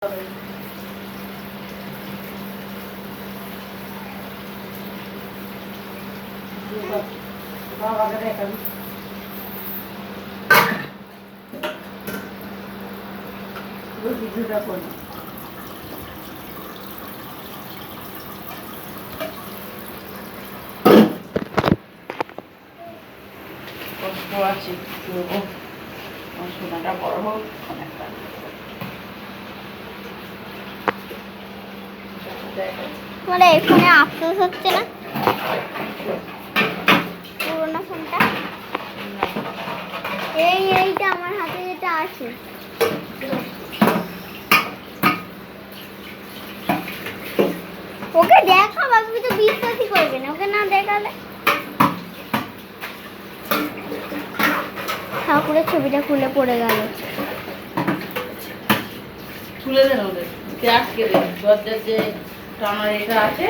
আছে সোনাটা বড় হোক অনেকটা মানে এখানে আফসোস হচ্ছে না পুরোনো ফোনটা এইটা আমার হাতে যেটা আছে ওকে দেখা বাবু তো বিশ্বাসই করবে না ওকে না দেখালে ঠাকুরের ছবিটা খুলে পড়ে গেল খুলে দেন ওদের আটকে দেন দরজার যে টানার এটা আছে